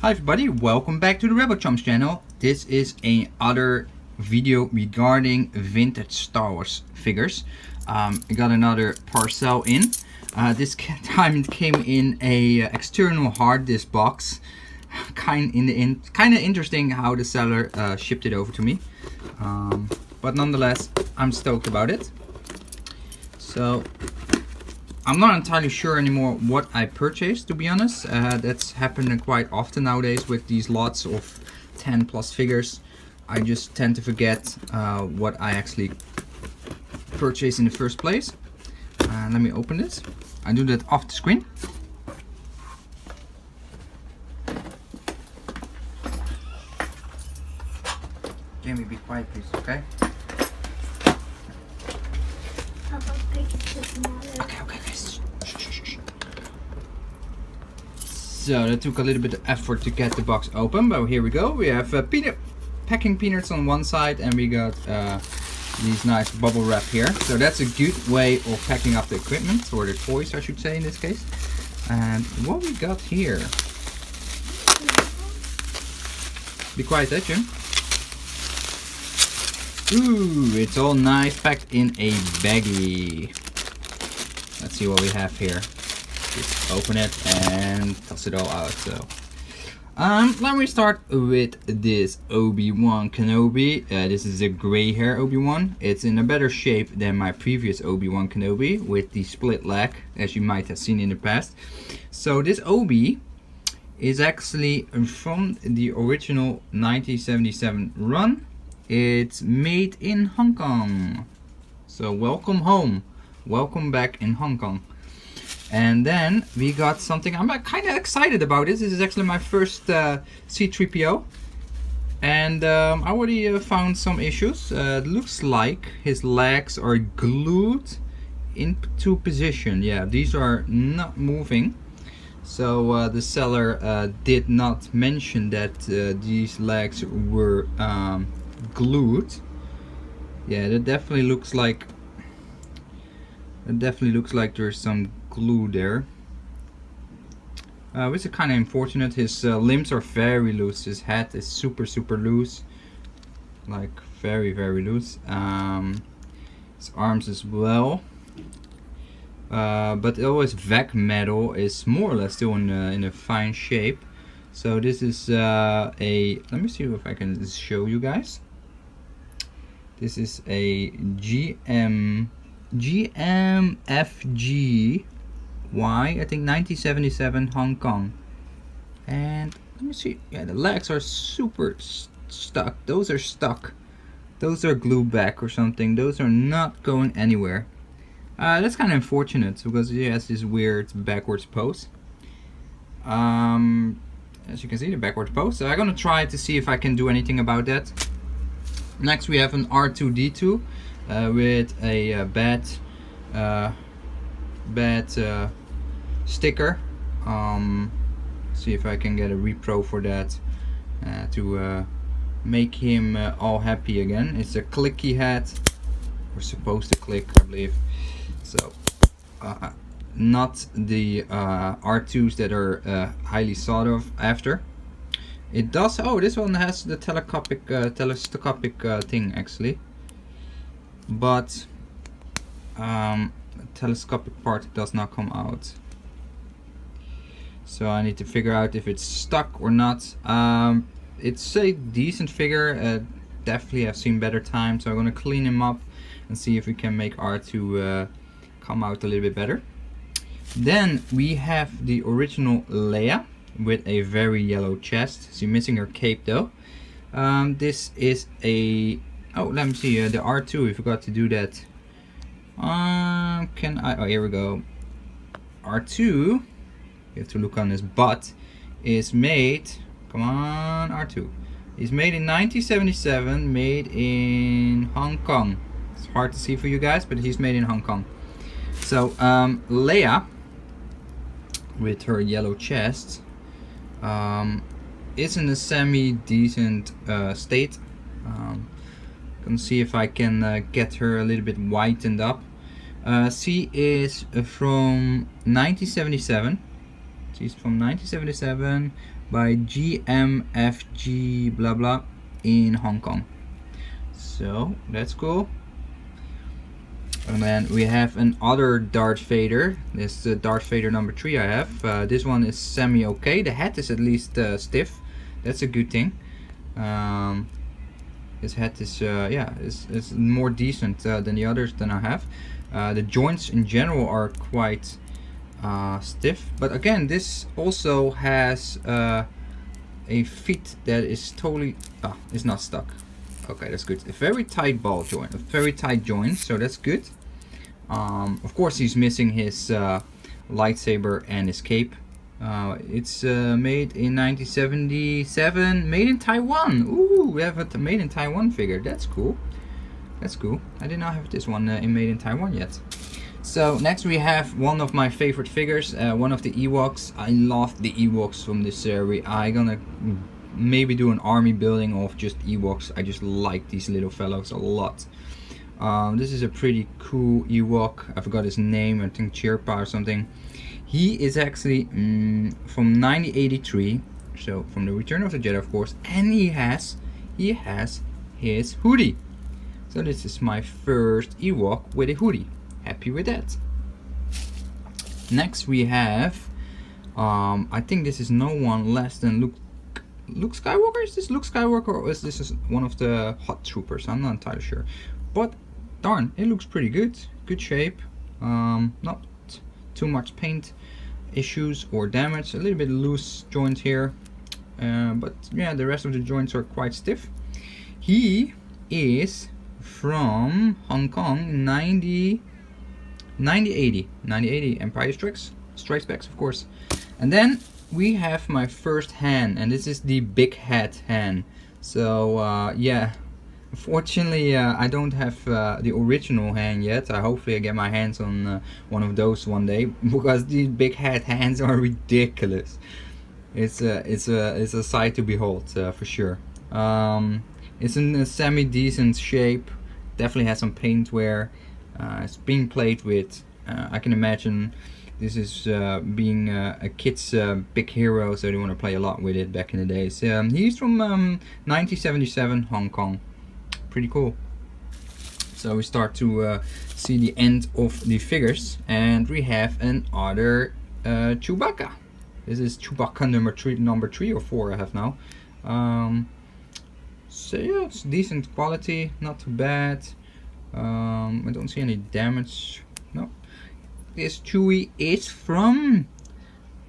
Hi everybody, welcome back to the Rebel Chums channel. This is another video regarding vintage Star Wars figures. I got another parcel in. This time it came in a external hard disk box. Kind of interesting how the seller shipped it over to me. But nonetheless, I'm stoked about it. So I'm not entirely sure anymore what I purchased, to be honest. That's happening quite often nowadays with these lots of 10 plus figures. I just tend to forget what I actually purchased in the first place. Let me open this. I do that off the screen. Jamie, be quiet please, okay? Okay, guys. So that took a little bit of effort to get the box open, but here we go. We have packing peanuts on one side, and we got these nice bubble wrap here. So that's a good way of packing up the equipment, or the toys I should say in this case. And what we got here. Be quiet, Jim. Ooh, it's all nice packed in a baggie. Let's see what we have here. Just open it and toss it all out. So, let me start with this Obi-Wan Kenobi. This is a gray hair Obi-Wan. It's in a better shape than my previous Obi-Wan Kenobi with the split leg, as you might have seen in the past. So this Obi is actually from the original 1977 run. It's made in Hong Kong. So welcome home. Welcome back in Hong Kong. And then we got something I'm kind of excited about. This is actually my first C-3PO. And I already found some issues. It looks like his legs are glued into position. Yeah, these are not moving. So the seller did not mention that these legs were glued. Yeah, that definitely looks like there's some glue there, which is kind of unfortunate. His limbs are very loose. His head is super loose, like very loose. His arms as well, but always VAC metal is more or less still in a fine shape. So this is let me see if I can show you guys. This is a GMFGY, I think 1977 Hong Kong. And let me see. Yeah, the legs are super stuck. Those are stuck. Those are glued back or something. Those are not going anywhere. That's kind of unfortunate because he has this weird backwards pose. As you can see, the backwards pose. So I'm gonna try to see if I can do anything about that. Next we have an R2-D2 with a bad sticker. See if I can get a repro for that to make him all happy again. It's a clicky hat. We're supposed to click, I believe. So not the R2s that are highly sought of after. It does. Oh, this one has the telescopic thing actually, but the telescopic part does not come out. So I need to figure out if it's stuck or not. It's a decent figure. Definitely have seen better times. So I'm gonna clean him up and see if we can make R2 come out a little bit better. Then we have the original Leia with a very yellow chest. She's missing her cape though. This is a let me see, the R2, we forgot to do that. Can I, oh here we go. R2, you have to look on his butt, is made, come on R2, is made in 1977, made in Hong Kong. It's hard to see for you guys, but he's made in Hong Kong. So Leia with her yellow chest is in a semi-decent state. Gonna see if I can get her a little bit whitened up. She is from 1977. She's from 1977 by GMFG blah blah in Hong Kong. So that's cool. And then we have another Darth Vader. This is Darth Vader number 3 I have. This one is semi-okay. The head is at least stiff. That's a good thing. His head is, yeah, is more decent than the others than I have. The joints in general are quite stiff. But again, this also has a fit that is totally... it's not stuck. Okay, that's good. A very tight ball joint, a very tight joint, so that's good. Of course, he's missing his lightsaber and his cape. It's made in 1977, made in Taiwan. Ooh, we have a made in Taiwan figure. That's cool. That's cool. I did not have this one made in Taiwan yet. So next we have one of my favorite figures, one of the Ewoks. I love the Ewoks from this series. I'm gonna maybe do an army building of just Ewoks. I just like these little fellows a lot. This is a pretty cool Ewok. I forgot his name. I think Chirpa or something. He is actually from 1983, so from the Return of the Jedi, of course, and he has his hoodie. So this is my first Ewok with a hoodie. Happy with that. Next we have, I think this is no one less than Luke Skywalker. Is this Luke Skywalker or is this one of the Hot Troopers? I'm not entirely sure, but darn, it looks pretty good. Good shape. Not too much paint issues or damage. A little bit loose joint here, but yeah, the rest of the joints are quite stiff. He is from Hong Kong, 9080 Empire Strikes Back, of course. And then we have my first Han, and this is the Big Head Han. So yeah, unfortunately I don't have the original Han yet. Hopefully I get my hands on one of those one day, because these Big Head Hands are ridiculous. It's a sight to behold, for sure. It's in a semi-decent shape. Definitely has some paint wear. It's being played with. I can imagine this is being a kid's big hero, so they want to play a lot with it back in the days. He's from 1977 Hong Kong. Pretty cool. So we start to see the end of the figures, and we have another Chewbacca. This is Chewbacca number 3 or 4 I have now. So yeah, it's decent quality, not too bad. I don't see any damage. No. This Chewie is from,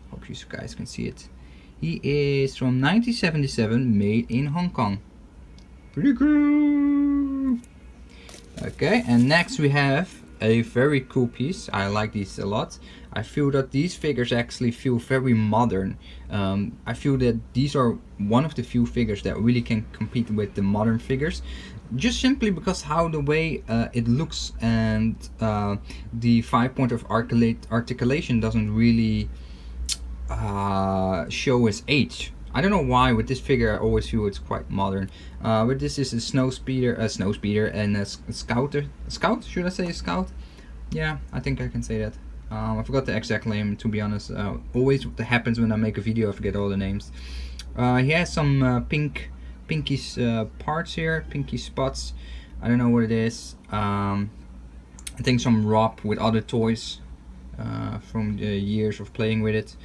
hope you guys can see it. He is from 1977, made in Hong Kong. Pretty cool. Okay, and next we have a very cool piece. I like these a lot. I feel that these figures actually feel very modern. I feel that these are one of the few figures that really can compete with the modern figures, just simply because how the way it looks, and the 5-point of articulation doesn't really show its age. I don't know why with this figure I always feel it's quite modern. But this is a snow speeder and a scout, should I say a scout? Yeah, I think I can say that. I forgot the exact name, to be honest. Always happens when I make a video, I forget all the names. He has some pinkish parts here, pinky spots. I don't know what it is. I think some rub with other toys from the years of playing with it.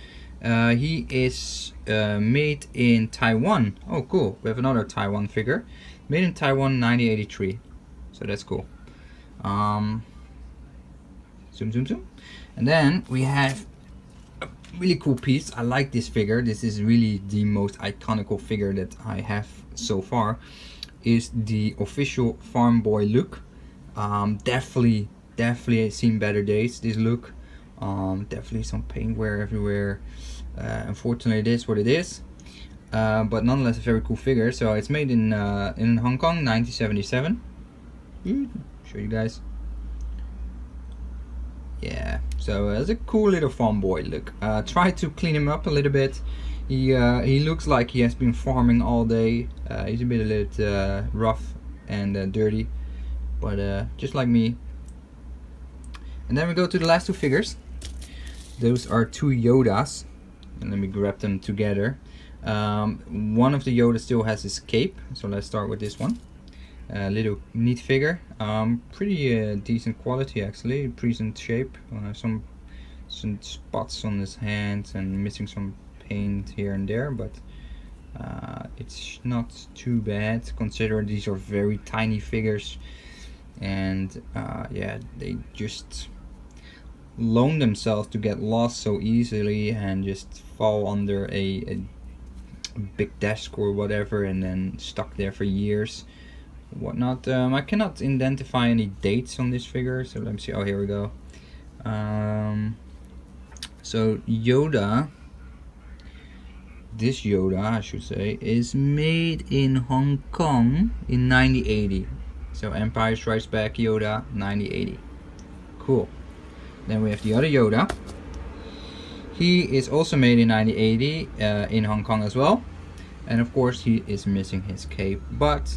He is made in Taiwan. Oh cool, we have another Taiwan figure. Made in Taiwan 1983. So that's cool. Zoom. And then we have a really cool piece. I like this figure. This is really the most iconic figure that I have so far. Is the official Farm Boy look. Definitely seen better days, this look. Definitely some paint wear everywhere. Unfortunately it is what it is, but nonetheless a very cool figure. So it's made in Hong Kong, 1977. Show you guys. Yeah, so it's a cool little Farm Boy look. Try to clean him up a little bit. He looks like he has been farming all day. He's a little rough and dirty, but just like me. And then we go to the last two figures. Those are two Yodas, and let me grab them together. One of the Yoda still has his cape, so let's start with this one. Little neat figure, pretty decent quality actually, decent shape. Some spots on his hands and missing some paint here and there, but it's not too bad considering these are very tiny figures, and yeah, they just loan themselves to get lost so easily and just fall under a big desk or whatever and then stuck there for years, whatnot. I cannot identify any dates on this figure, so let me see. Oh, here we go. So Yoda, this Yoda I should say, is made in Hong Kong in 1980. So Empire Strikes Back Yoda 1980. Cool. Then we have the other Yoda. He is also made in 1980 in Hong Kong as well. And of course he is missing his cape, but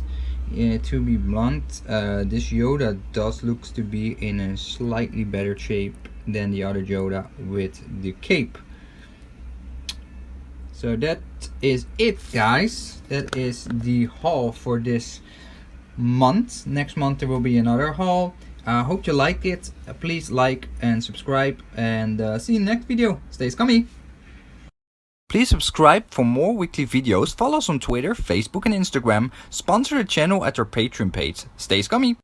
to be blunt, this Yoda does looks to be in a slightly better shape than the other Yoda with the cape. So that is it, guys. That is the haul for this month. Next month there will be another haul. Hope you like it. Please like and subscribe, and see you in the next video. Stay scummy. Please subscribe for more weekly videos. Follow us on Twitter, Facebook and Instagram. Sponsor the channel at our Patreon page. Stay scummy.